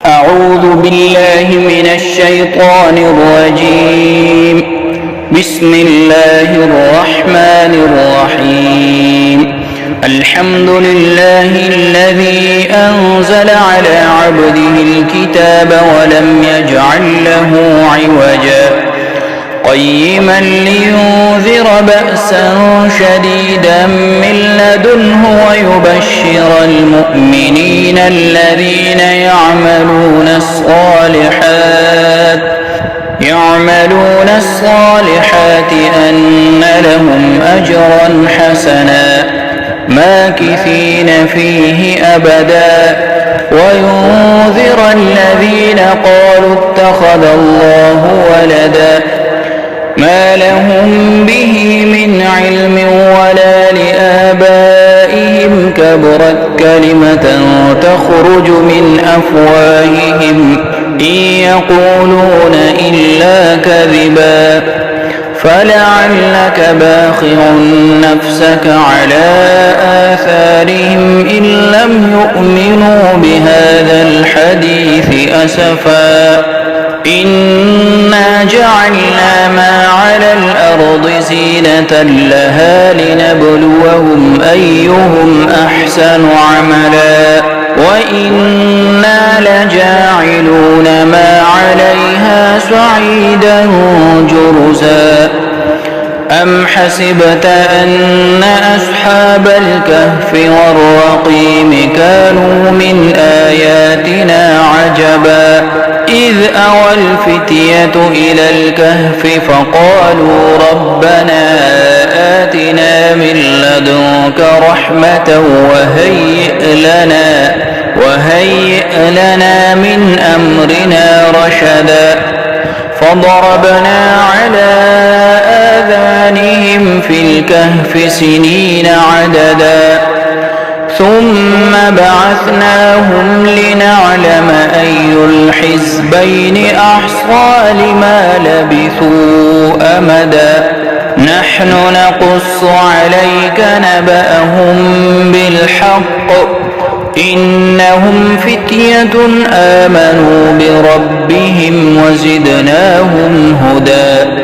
أعوذ بالله من الشيطان الرجيم. بسم الله الرحمن الرحيم. الحمد لله الذي أنزل على عبده الكتاب ولم يجعل له عوجا قيما لينذر بأسا شديدا من لدنه ويبشر المؤمنين الذين يعملون الصالحات أن لهم أجرا حسنا ماكثين فيه أبدا وينذر الذين قالوا اتخذ الله ولدا ما لهم به من علم ولا لآبائهم كبرت كلمة تخرج من أفواههم إن يقولون إلا كذبا فلعلك باخع نفسك على آثارهم إن لم يؤمنوا بهذا الحديث أسفا إنا جعلنا ما على الأرض زينة لها لنبلوهم أيهم أحسن عملا وإنا لجاعلون ما عليها صعيدا جرزا أم حسبت أن أصحاب الكهف والرقيم كانوا من آياتنا عجبا إذ أوى الفتية إلى الكهف فقالوا ربنا آتنا من لدنك رحمة وهيئ لنا من أمرنا رشدا فضربنا على آذانهم في الكهف سنين عددا ثم بعثناهم لنعلم أي الحزبين أحصى لما لبثوا أمدا نحن نقص عليك نبأهم بالحق إنهم فتية آمنوا بربهم وزدناهم هدى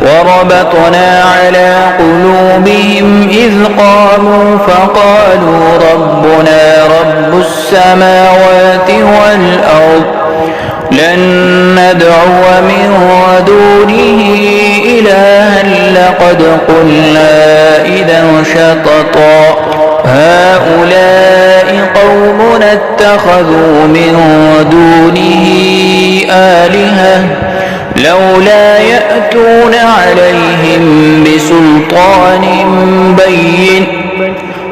وربطنا على قلوبهم إذ قاموا فقالوا ربنا رب السماوات والأرض لن ندعو من دونه إلها لقد قلنا إذا شططا هؤلاء قومنا اتخذوا من دونه آلهة لولا يأتون عليهم بسلطان بين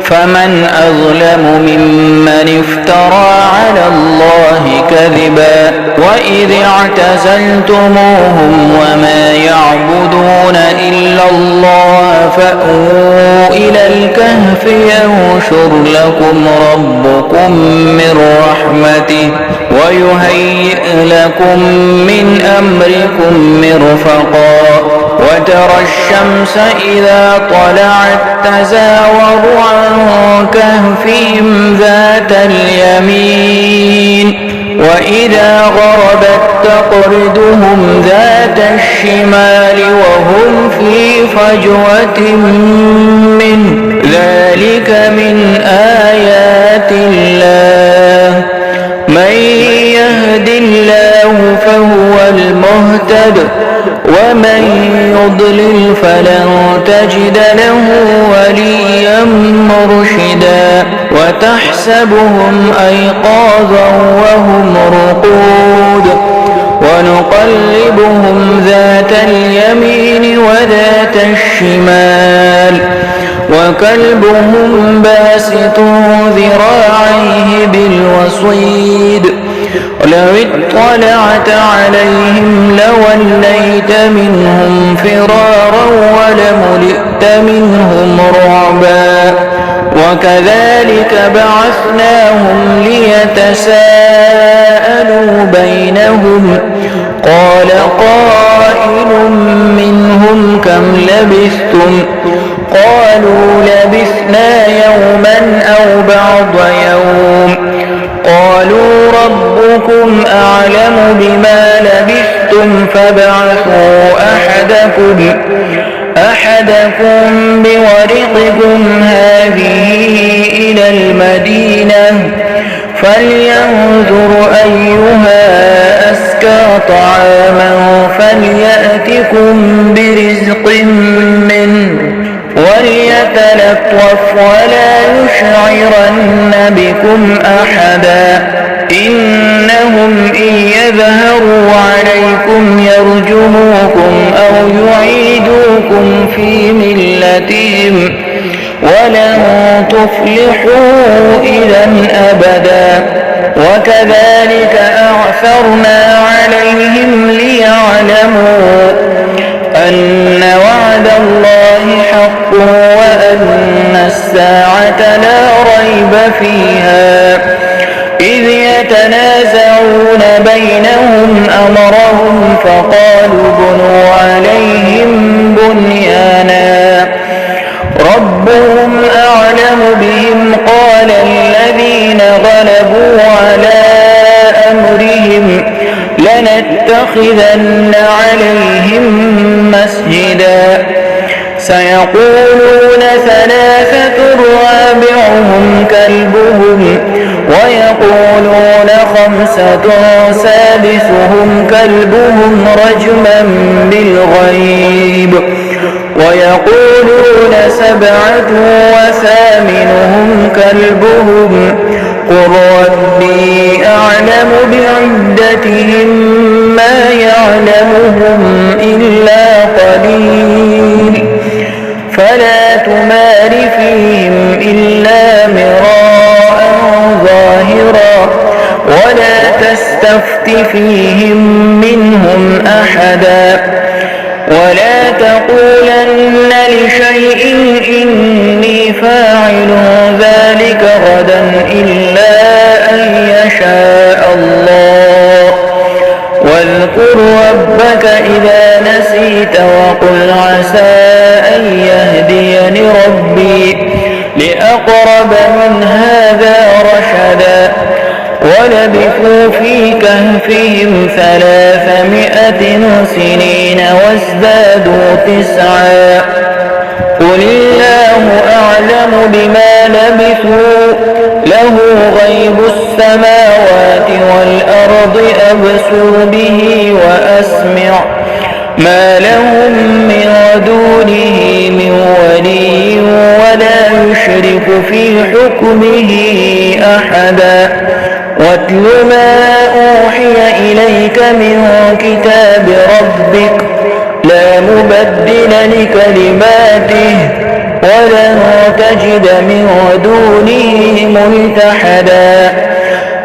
فمن أظلم ممن افترى على الله كذبا وإذ اعتزلتموهم وما يعبدون إلا الله فأووا إلى الكهف ينشر لكم ربكم من رحمته ويهيئ لكم من أمركم مرفقا وترى الشمس إذا طلعت تزاور عن كهفهم ذات اليمين وإذا غربت تقرضهم ذات الشمال وهم في فجوة منه ذلك من آيات الله من يهد الله فهو المهتد ومن يضلل فلن تجد له وليا مرشدا وتحسبهم أيقاظا وهم رقود ونقلبهم ذات اليمين وذات الشمال وكلبهم باسط ذراعيه بالوصيد لو اطلعت عليهم لوليت منهم فرارا ولملئت منهم رعبا وكذلك بعثناهم ليتساءلوا بينهم قال قائل منهم كم لبثتم قالوا لبثنا يوما أو بعض يوم قالوا ربكم أعلم بما لبثتم فابعثوا أحدكم بورقكم هذه إلى المدينة فلينظر أيها أزكى طعاما فليأتكم برزق منه وليتلطف ولا يشعرن بكم أحدا إنهم إن يظهروا عليكم يرجموكم أو يعيدوكم في ملتهم ولن تفلحوا إذا أبدا وكذلك أعثرنا عليهم ليعلموا أن وعد الله حق وأن الساعة لا ريب فيها إذ يتنازعون بينهم أمرهم فقالوا بنوا عليهم بنيانا ربهم أعلم بهم قال الذين غلبوا على أمرهم لنتخذن عليهم مسجدا سيقولون ثلاثة رابعهم كلبهم ويقولون خمسة سادسهم كلبهم رجما بالغيب ويقولون سبعة وثامنهم كلبهم قل ربي أعلم بعدتهم ما يعلمهم إلا قليل فلا تمار فيهم إلا مراء ظاهرا ولا تستفت فيهم منهم أحدا ولا تقولن لشيء إني فاعل ذلك غدا إلا أن يشاء الله واذكر ربك إذا نسيت وقل عسى أن يهديني ربي لأقرب من هذا رشدا ولبثوا في كهفهم 300 سنين وازدادوا 9 قل الله أعلم بما لبثوا له غيب السماوات والأرض أبصر به وأسمع ما لهم من دونه من ولي ولا يشرك في حكمه أحدا واتل ما أوحي إليك من كتاب ربك لا مبدل لكلماته ولن تجد من دونه ملتحدا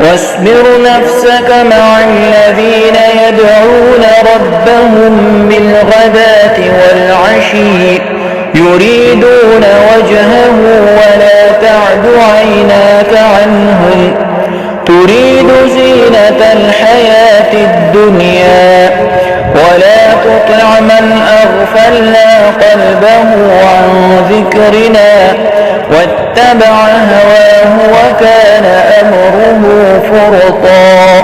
واصبر نفسك مع الذين يدعون ربهم بالغداة والعشي يريدون وجهه ولا تعد عيناك عنهم تريد زينة الحياة الدنيا ولا تطع من أغفلنا قلبه عن ذكرنا واتبع هواه وكان أمره فرطا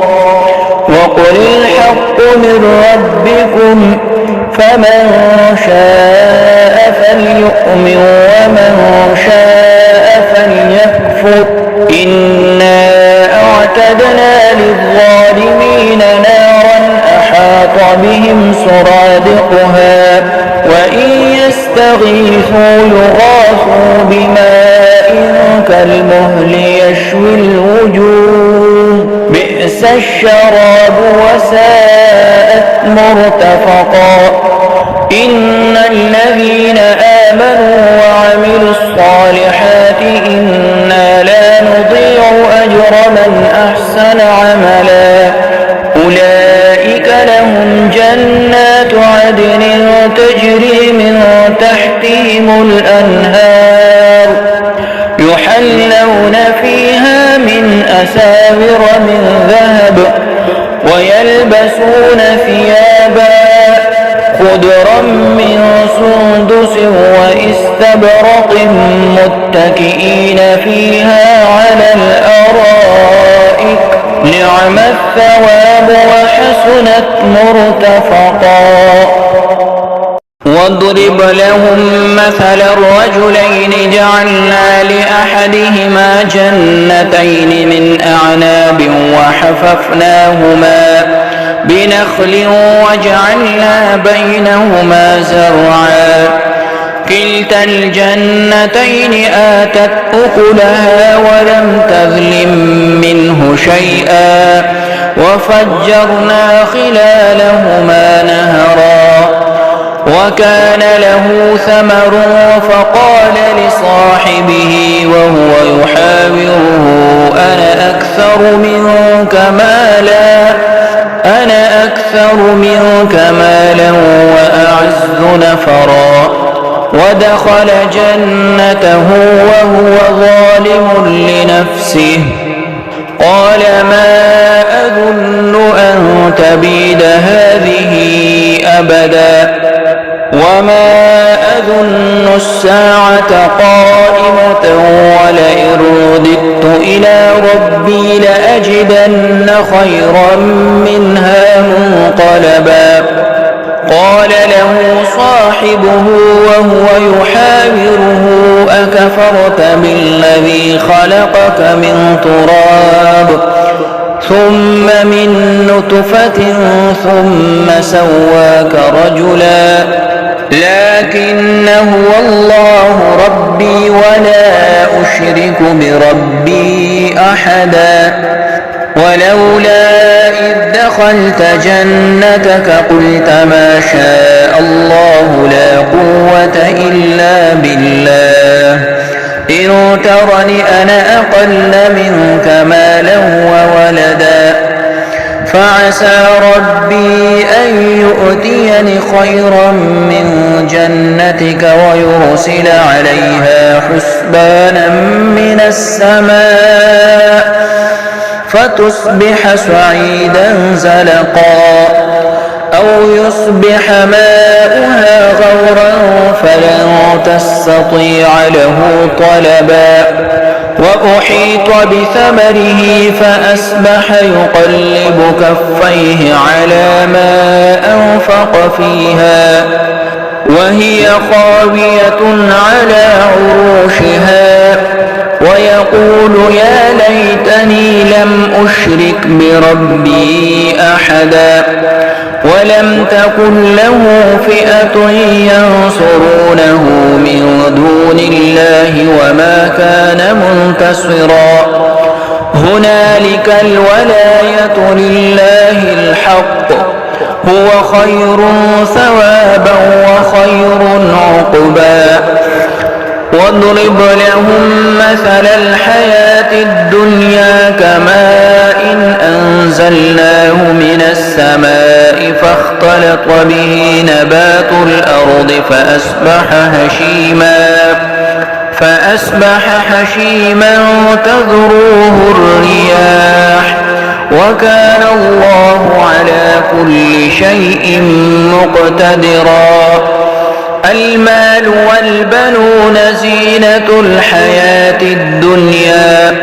وقل الحق من ربكم فمن شاء فليؤمن ومن شاء فليكفر إنا أعتدنا للظالمين نارا أحاط بهم سرادقها وإن يستغيثوا يغاثوا بماء كالمهل يشوي الوجوه بئس الشراب وساءت مرتفقا إن الذين آمنوا وعملوا الصالحات إنا لا نضيع أجر من أحسن عملا أولئك لهم جنات عدن تجري من تحتهم الأنهار يحلون فيها من أساور من ذهب ويلبسون ثيابا خضرا من سندس وإستبرق واستبرق متكئين فيها على الأرائك نعم الثواب وحسنت مرتفقا. واضرب لهم مثل الرجلين جعلنا لأحدهما جنتين من أعناب وحففناهما بنخل وجعلنا بينهما زرعا كلتا الجنتين آتت أكلها ولم تظلم منه شيئا وفجرنا خلالهما نهرا وكان له ثمر فقال لصاحبه وهو يحاوره أنا أكثر منك مالا وأعز نفرا ودخل جنته وهو ظالم لنفسه قال ما أظن أن تبيد هذه أبدا وما أظن الساعة قائمة ولئن رددت إلى ربي لأجدن خيرا منها منقلبا. قال له صاحبه وهو يحاوره أكفرت بالذي خلقك من تراب ثم من نطفة ثم سواك رجلا لكن هو الله ربي ولا أشرك بربي أحدا. ولولا إذ دخلت جنتك قلت ما شاء الله لا قوة إلا بالله إن ترني أنا أقل منك مالا وولدا فعسى ربي أن يؤتيني خيرا من جنتك ويرسل عليها حسبانا من السماء فتصبح صعيدا زلقا أو يصبح ماؤها غورا فلن تستطيع له طلبا وأحيط بثمره فأصبح يقلب كفيه على ما أنفق فيها وهي خاوية على عروشها ويقول يا ليتني لم أشرك بربي أحدا ولم تكن له فئة ينصرونه من دون الله وما كان منتصرا. هنالك الولاية لله الحق هو خير ثوابا وخير عقبا. واضرب لهم مثل الحياة الدنيا كماء كأنزلناه من السماء فاختلط به نبات الأرض فأصبح هشيما تذروه الرياح وكان الله على كل شيء مقتدرا. المال والبنون زينة الحياة الدنيا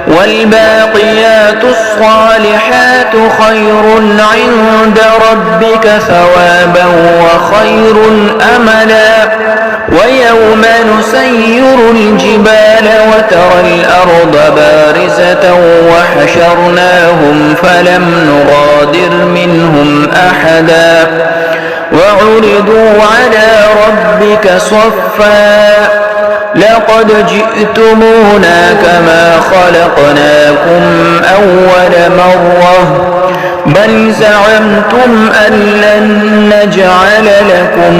والباقيات الصالحات خير عند ربك ثوابا وخير أملا. ويوم نسير الجبال وترى الأرض بارزة وحشرناهم فلم نغادر منهم أحدا وعرضوا على ربك صفا لقد جئتمونا كما خلقناكم أول مرة بل زعمتم أن لن نجعل لكم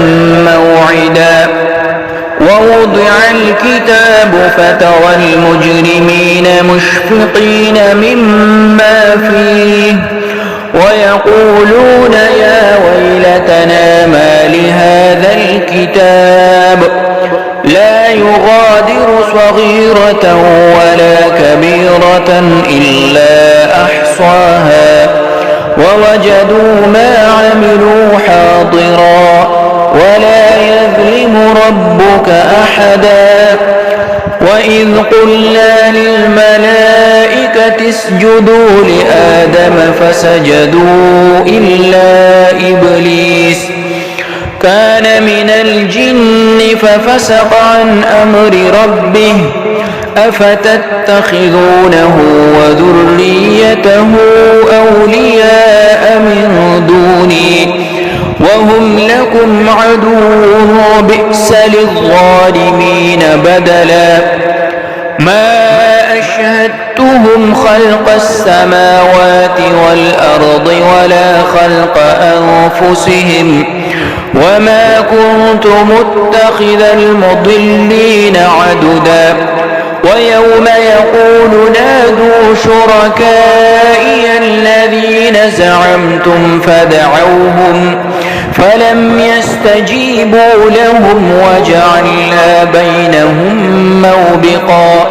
موعدا. ووضع الكتاب فترى المجرمين مشفقين مما فيه ويقولون يا ويلتنا ما لهذا الكتاب لا يغادر صغيرة ولا كبيرة إلا أحصاها ووجدوا ما عملوا حاضرا ولا يظلم ربك أحدا وإذ قلنا للملائكة اسجدوا لآدم فسجدوا إلا إبليس كان من الجن ففسق عن أمر ربه أفتتخذونه وذريته أولياء من دوني وهم لكم عدو بئس للظالمين بدلا ما أشهدتهم خلق السماوات والأرض ولا خلق أنفسهم وما كنت متخذ المضلين عددا ويوم يقول نادوا شركائي الذين زعمتم فدعوهم فلم يستجيبوا لهم وجعلنا بينهم موبقا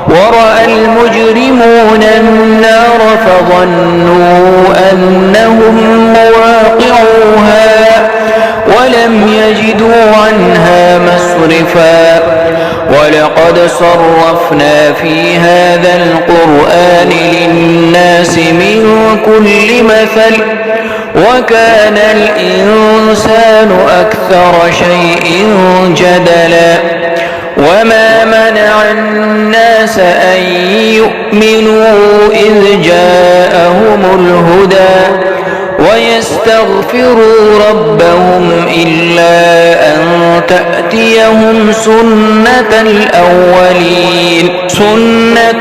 ورأى المجرمون النار فظنوا أنهم مواقعوها ولم يجدوا عنها مصرفا ولقد صرفنا في هذا القرآن للناس من كل مثل وكان الإنسان أكثر شيء جدلا وما منع الناس أن يؤمنوا إذ جاءهم الهدى ويستغفروا ربهم إلا أن تأتيهم سنة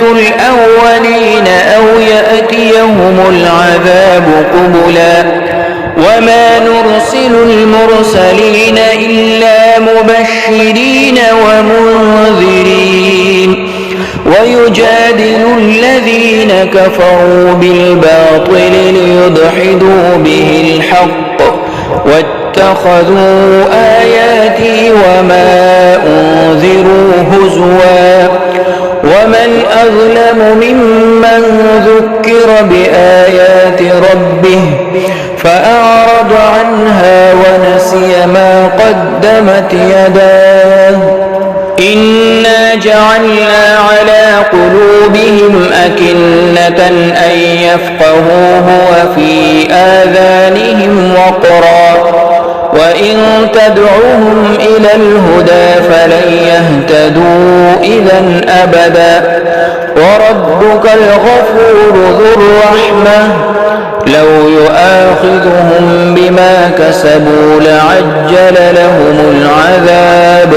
الأولين أو يأتيهم العذاب قبلا وما نرسل المرسلين إلا مبشرين ومنذرين ويجادل الذين كفروا بالباطل ليدحضوا به الحق واتخذوا آياتي وما أنذروا هزوا ومن أظلم ممن ذكر بآيات ربه فأعرض عنها ونسي ما قدمت يداه إنا جعلنا على قلوبهم أكنة أن يفقهوه وفي آذانهم وقرا وإن تدعوهم إلى الهدى فلن يهتدوا إذا أبدا وربك الغفور ذو الرحمة لو يؤاخذهم بما كسبوا لعجل لهم العذاب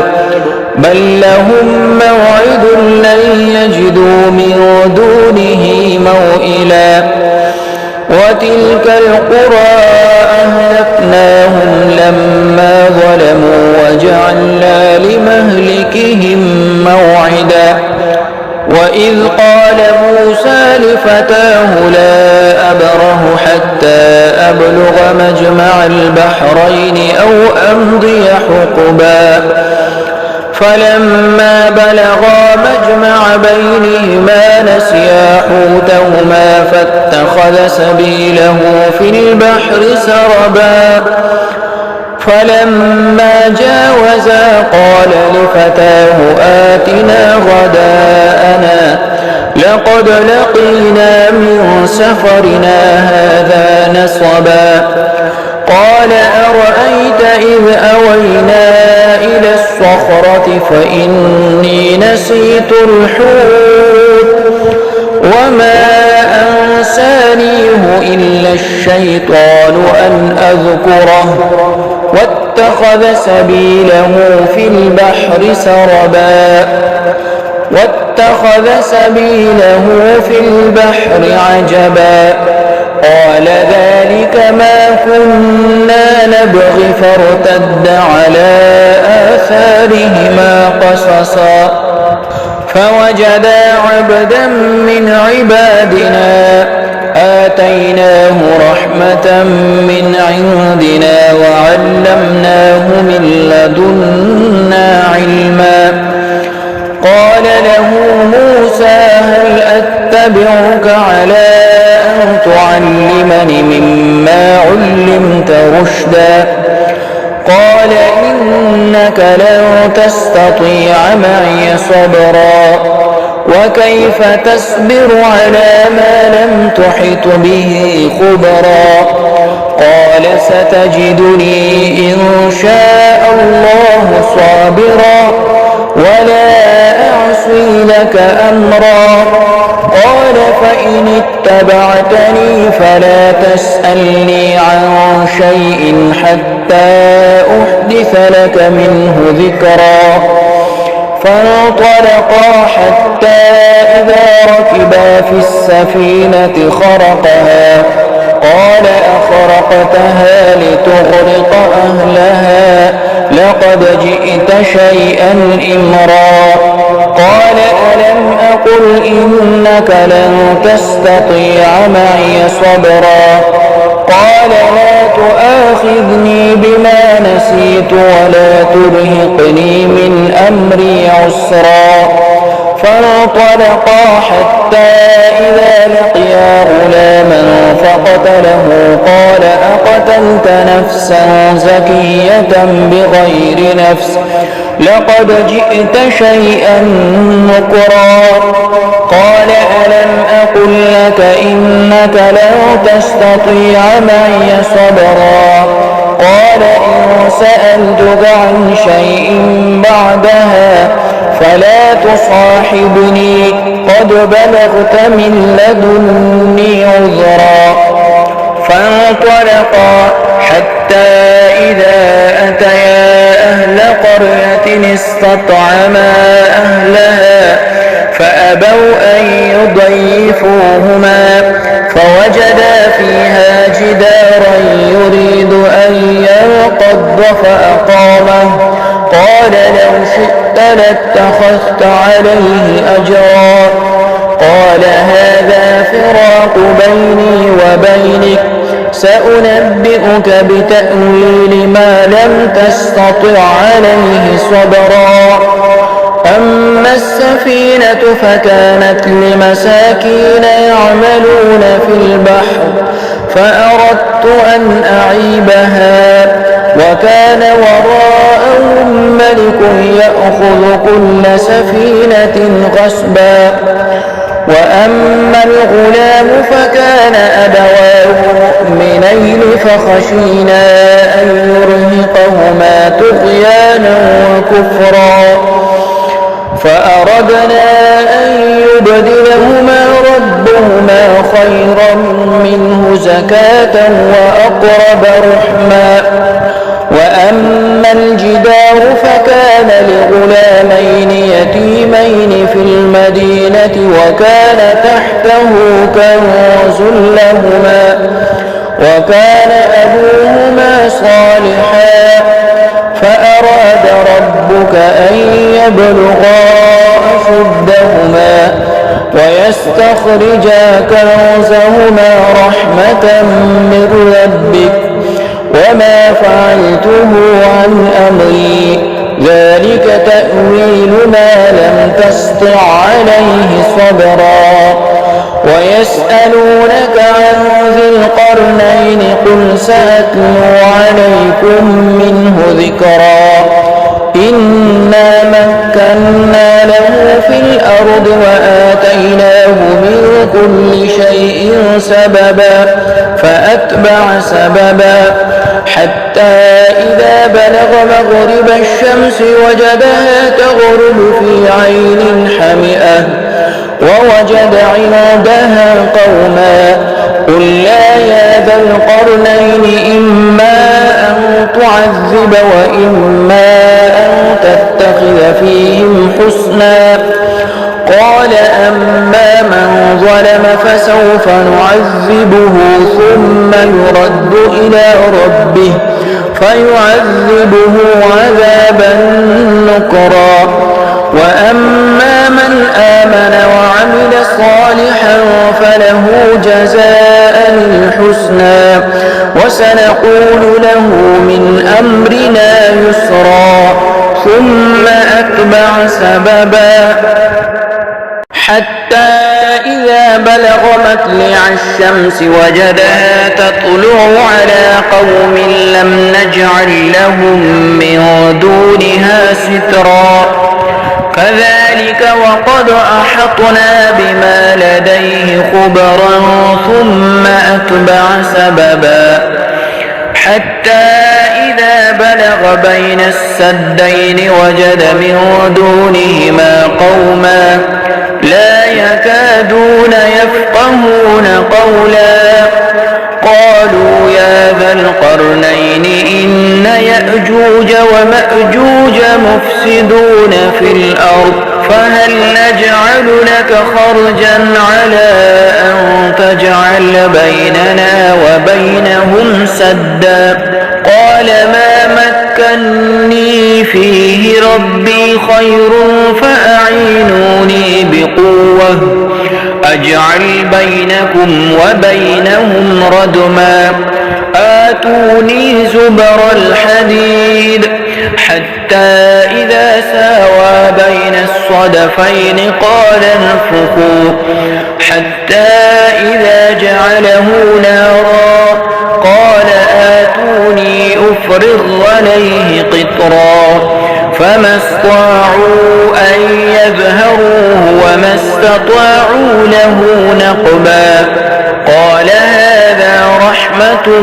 بل لهم موعد لن يجدوا من دونه موئلا وتلك القرى أهلكناهم لما ظلموا وجعلنا لمهلكهم موعدا وإذ قال موسى لفتاه لا أبره حتى أبلغ مجمع البحرين أو أمضي حقبا فلما بلغا مجمع بينهما نسيا حوتهما فاتخذ سبيله في البحر سربا فلما جاوزا قال لفتاه آتنا غداءنا لقد لقينا من سفرنا هذا نصبا قال أرأيت إذ أوينا إلى الصخرة فإني نسيت الحوت وما أنسانيه إلا الشيطان أن أذكره واتخذ سبيله في البحر سربا عجبا قال ذلك ما كنا نبغي فارتد على آثارهما قصصا فوجدا عبدا من عبادنا آتيناه رحمة من عندنا وعلمناه من لدنا علما قال له موسى هل أتبعك على أن تعلمني مما علمت رشدا قال إنك لن تستطيع معي صبرا وكيف تصبر على ما لم تحط به خبرا قال ستجدني إن شاء الله صابرا ولا أعصي لك أمرا قال فإن اتبعتني فلا تسألني عن شيء حتى أحدث لك منه ذكرا فانطلقا حتى إذا ركبا في السفينة خرقها قال أخرقتها لتغرق أهلها لقد جئت شيئا إمرا قال ألم أقل إنك لن تستطيع معي صبرا قال لا تؤاخذني بما نسيت ولا ترهقني من أمري عسرا فانطلقا حتى إذا لقيا غلاما فقتله قال أقتلت نفسا زكية بغير نفس لقد جئت شيئا نكرا قال ألم أقل لك إنك لن تستطيع معي صبرا قال إن سألتك عن شيء بعدها فلا تصاحبني قد بلغت من لدني عذرا فانطلقا حتى إذا أتيا أهل قرية استطعما أهلها فأبوا أن يضيفوهما فوجدا فيها جدارا يريد أن ينقض فأقامه قال لو شئت لاتخذت عليه أجرا قال هذا فراق بيني وبينك سأنبئك بتأويل ما لم تستطع عليه صبرا أما السفينة فكانت لمساكين يعملون في البحر فأردت أن أعيبها وكان وراءهم ملك يأخذ كل سفينة غصبا وأما الغلام فكان أبواه مؤمنين فخشينا أن يرهقهما طغيانا وكفرا فأردنا أن يبدلهما ربهما خيرا منه زكاة وأقرب رحما وأما الجدار فكان لغلامين يتيمين في المدينة وكان تحته كنز لهما وكان أبوهما صالحا فأراد ربك أن يبلغا أشدهما ويستخرجا كنزهما رحمة من ربك وما فعلته عن أمري ذلك تأويل ما لم تسطع عليه صبرا ويسألونك عن ذي القرنين قل سأتلو عليكم منه ذكرا إنا مكنا له في الأرض وآتيناه من كل شيء سببا فأتبع سببا حتى إذا بلغ مغرب الشمس وجدها تغرب في عين حمئة ووجد عندها قوما قلنا يا ذا القرنين إما أن تعذب وإما أن تتخذ فيهم حسنا قال أما من ظلم فسوف نعذبه ثم يرد إلى ربه فيعذبه عذابا نكرا وأما من آمن وعمل صالحا فله جزاء الحسنى وسنقول له من أمرنا يسرا ثم أتبع سببا حتى إذا بلغ مطلع الشمس وجدها تطلع على قوم لم نجعل لهم من دونها سترا كذلك وقد أحطنا بما لديه خبرا ثم أتبع سببا حتى إذا بلغ بين السدين وجد من دونهما قوما لا يكادون يفقهون قولا قالوا يا ذا القرنين إن يأجوج ومأجوج مفسدون في الأرض فهل نجعل لك خرجا على أن تجعل بيننا وبينهم سدا قال ما مكني فيه ربي خير فأعينوني بقوة أجعل بينكم وبينهم ردما آتوني زبر الحديد حتى إذا ساوى بين الصدفين قال انفخوا حتى إذا جعله نارا قال آتوني أفرغ عليه قطرا فما استطاعوا أن يظهروه وما استطاعوا له نقبا قال هذا رحمة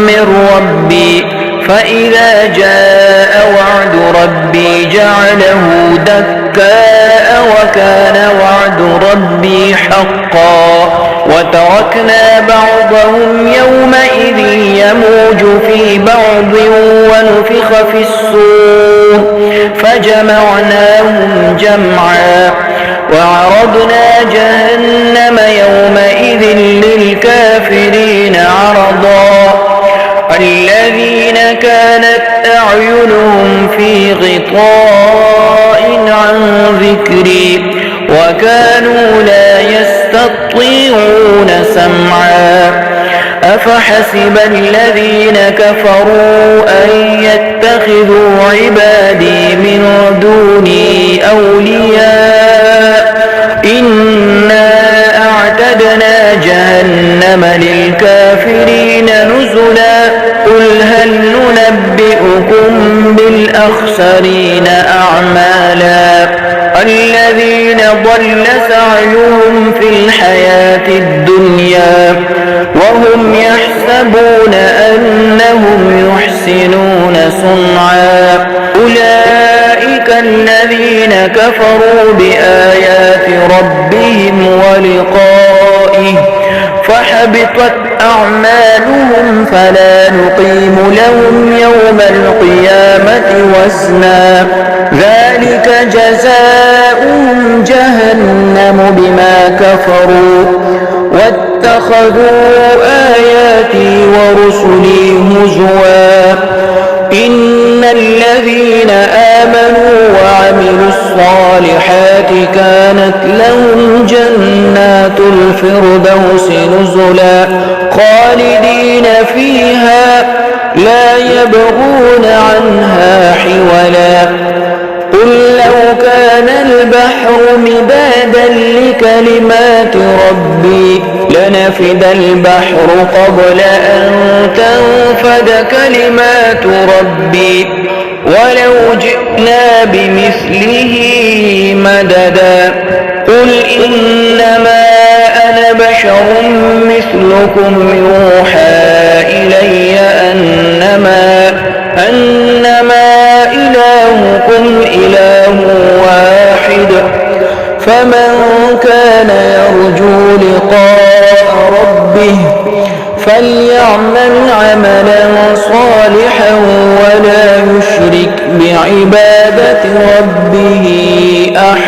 من ربي فإذا جاء وعد ربي جعله دكاء وكان وعد ربي حقا وتركنا بعضهم يومئذ يموج في بعض ونفخ في الصور فجمعناهم جمعا وعرضنا جهنم يومئذ للكافرين عرضا الذين كانت أعينهم في غطاء عن ذكري وكانوا لا يستطيعون سمعا أفحسب الذين كفروا أن يتخذوا عبادي من دوني أولياء إنا أعتدنا جهنم للكافرين نزلا قل هل ننبئكم بالأخسرين أعمالا الذين ضل سعيهم في الحياة الدنيا وهم يحسبون أنهم يحسنون صنعا أولئك الذين كفروا بآيات ربهم ولقائه فحبطت أعمالهم فلا نقيم لهم يوم القيامة وزنا ذلك جزاؤهم جهنم بما كفروا واتخذوا آياتي ورسلي هزوا إن الذين آمنوا وعملوا الصالحات كانت لهم جنات الفردوس نزلا خالدين فيها لا يبغون عنها حولا قل لو كان البحر مدادا لكلمات ربي لنفد البحر قبل أن تنفد كلمات ربي ولو جئنا بمثله مددا قل إنما أنا بشر مثلكم يوحى إلي أنما إلهكم إله واحد فمن كان يرجو لقاء ربه فليعمل عملا صالحا ولا يشرك بعبادة ربه أحدا.